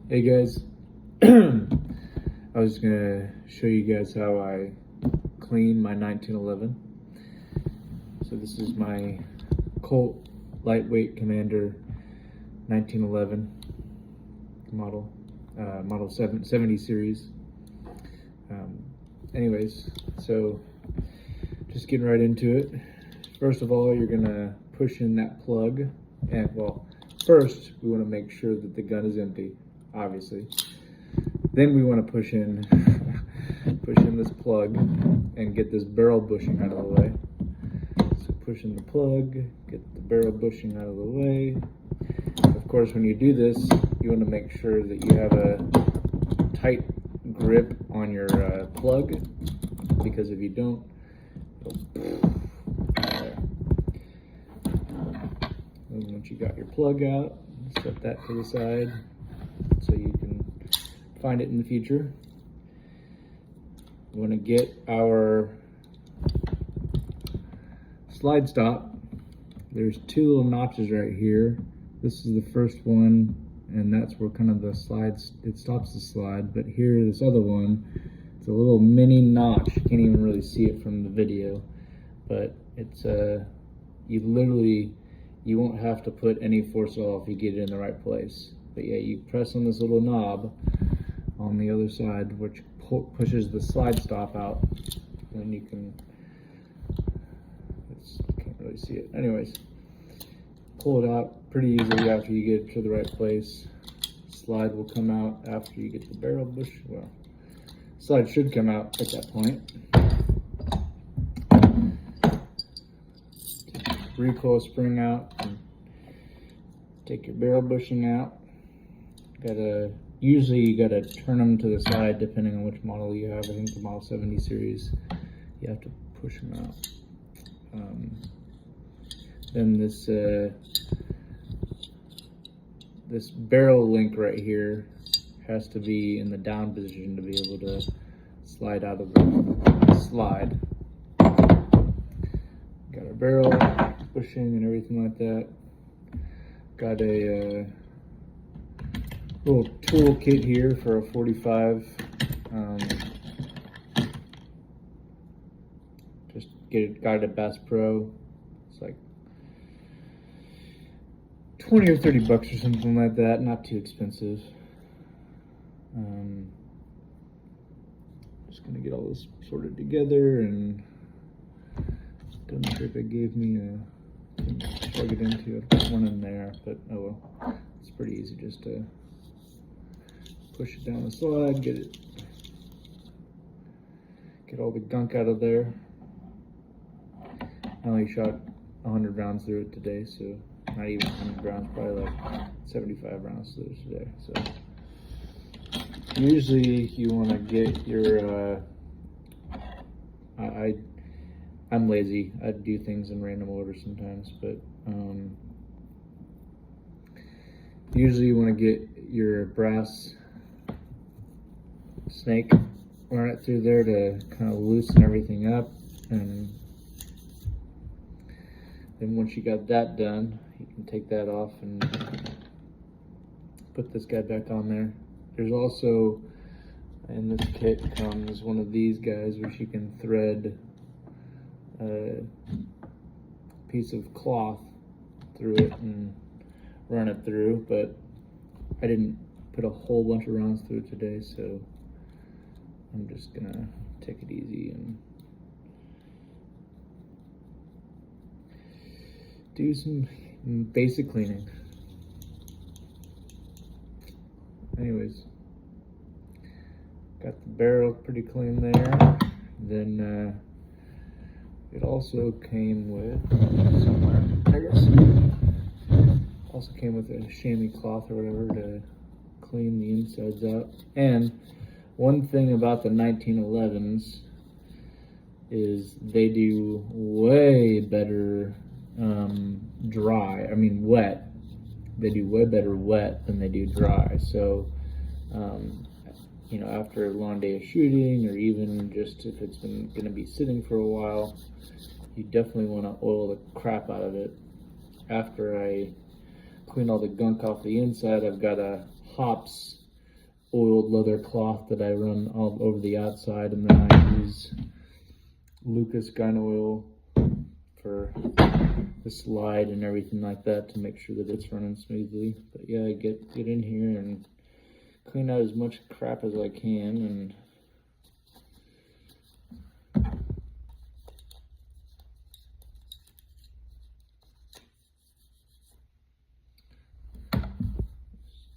Hey guys, I was gonna show you guys how I clean my 1911. So this is my Colt Lightweight Commander 1911 model, model 70 series. Anyways, so just getting right into it. First of all, you're gonna push in that plug, and well, first we want to make sure that the gun is empty, obviously. Then we want to push in this plug and get this barrel bushing out of the way. So push in the plug, get the barrel bushing out of the way. Of course, when you do this, you want to make sure that you have a tight grip on your plug, because if you don't, and once you got your plug out, set that to the side so you can find it in the future. We want to get our slide stop. There's two little notches right here. This is the first one, and that's where kind of the slides, it stops the slide. But here, this other one, it's a little mini notch. You can't even really see it from the video, but it's you won't have to put any force at all if you get it in the right place. But yeah, you press on this little knob on the other side, which pushes the slide stop out, and then you can, can't really see it. Anyways, pull it out pretty easily after you get it to the right place. Slide will come out after you get the barrel bush. Well, slide should come out at that point. Recoil spring out, and take your barrel bushing out. Usually you gotta turn them to the side depending on which model you have. I think the model 70 series, you have to push them out. Then this barrel link right here has to be in the down position to be able to slide out of the slide. Got our barrel bushing and everything like that. Got a little tool kit here for a 45. Just got it at Bass Pro. It's like 20 or 30 bucks or something like that. Not too expensive. Just gonna get all this sorted together, and don't know if it gave me a thing to plug it into. I've got one in there, but oh well. It's pretty easy just to push it down the slide, get all the gunk out of there. I only shot 100 rounds through it today, so not even 100 rounds, probably like 75 rounds through it today. So usually you want to get your I'm lazy. I do things in random order sometimes, but usually you want to get your brass snake, run it through there to kind of loosen everything up, and then once you got that done, you can take that off and put this guy back on there. There's also, in this kit comes one of these guys which you can thread a piece of cloth through it and run it through, but I didn't put a whole bunch of rounds through it today, so I'm just gonna take it easy and do some basic cleaning. Anyways, got the barrel pretty clean there. Then it also came with, somewhere, I guess, also came with a chamois cloth or whatever to clean the insides out. And one thing about the 1911s is they do way better wet. They do way better wet than they do dry. So, you know, after a long day of shooting, or even just if it's been going to be sitting for a while, you definitely want to oil the crap out of it. After I clean all the gunk off the inside, I've got a hops oiled leather cloth that I run all over the outside, and then I use Lucas gun oil for the slide and everything like that to make sure that it's running smoothly. But yeah, I get in here and clean out as much crap as I can, and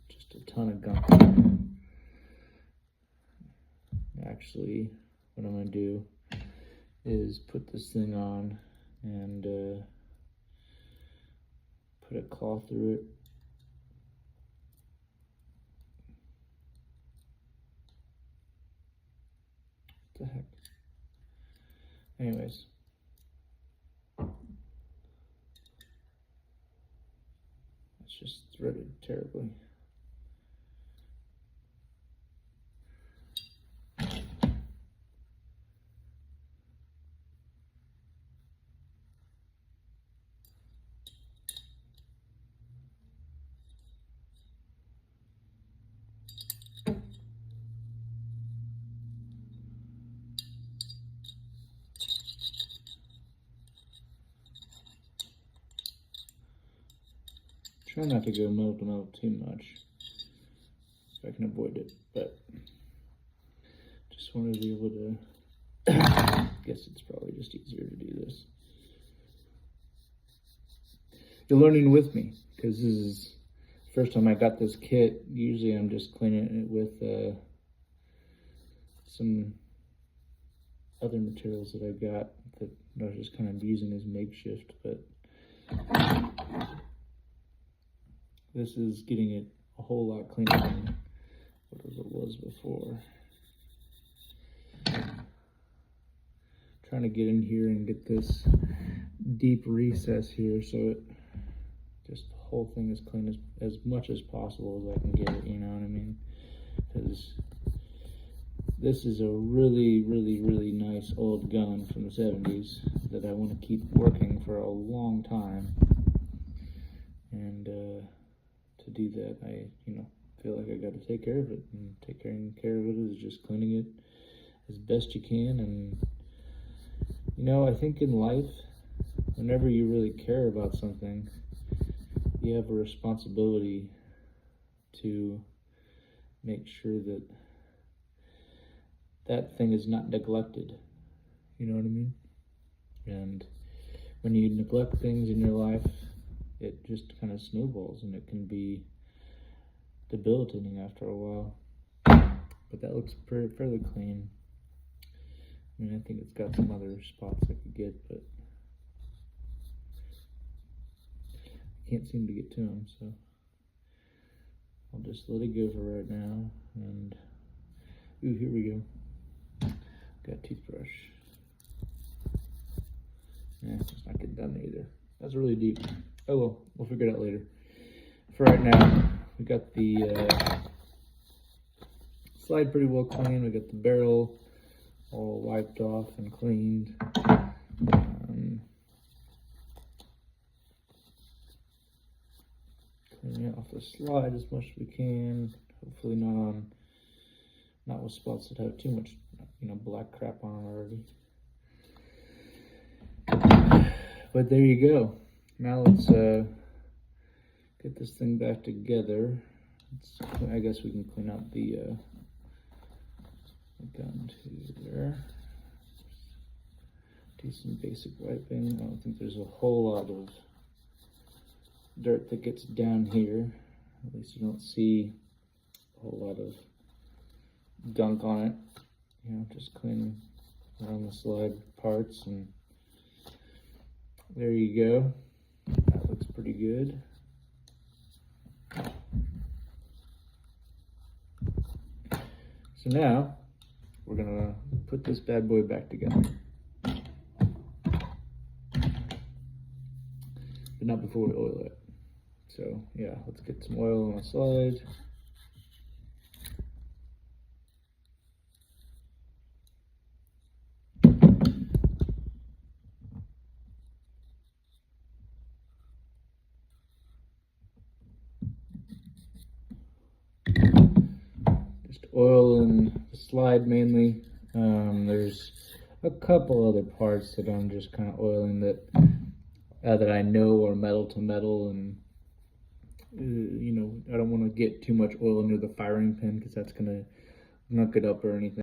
just a ton of gunk. Actually, what I'm going to do is put this thing on and put a cloth through it. What the heck? Anyways. It's just threaded terribly. Try not to go middle to middle too much if I can avoid it, but just wanted to be able to guess it's probably just easier to do this. You're learning with me, because this is the first time I got this kit. Usually I'm just cleaning it with some other materials that I got that I was just kind of using as makeshift, but this is getting it a whole lot cleaner than what it was before. Trying to get in here and get this deep recess here so it just the whole thing is clean as much as possible as I can get it, you know what I mean? Because this is a really, really, really nice old gun from the 70s that I want to keep working for a long time. And to do that, I feel like I got to take care of it, and taking care of it is just cleaning it as best you can. And I think in life, whenever you really care about something, you have a responsibility to make sure that that thing is not neglected. You know what I mean? And when you neglect things in your life, it just kind of snowballs, and it can be debilitating after a while. But that looks fairly clean. I mean, I think it's got some other spots I could get, but I can't seem to get to them, so I'll just let it go for right now. And ooh, here we go. Got a toothbrush. Yeah, it's not getting done either. That's really deep. Oh well, we'll figure it out later. For right now, we got the slide pretty well clean. We got the barrel all wiped off and cleaned. Cleaning off the slide as much as we can. Hopefully not with spots that have too much, black crap on them already. But there you go. Now let's get this thing back together. I guess we can clean out the gun too there. Do some basic wiping. I don't think there's a whole lot of dirt that gets down here. At least you don't see a whole lot of gunk on it. Just clean around the slide parts, and there you go. That looks pretty good. So now we're gonna put this bad boy back together, but not before we oil it. So yeah, let's get some oil on the slide. oiling the slide mainly. There's a couple other parts that I'm just kind of oiling that that I know are metal to metal, and you know, I don't want to get too much oil near the firing pin because that's gonna muck it up or anything.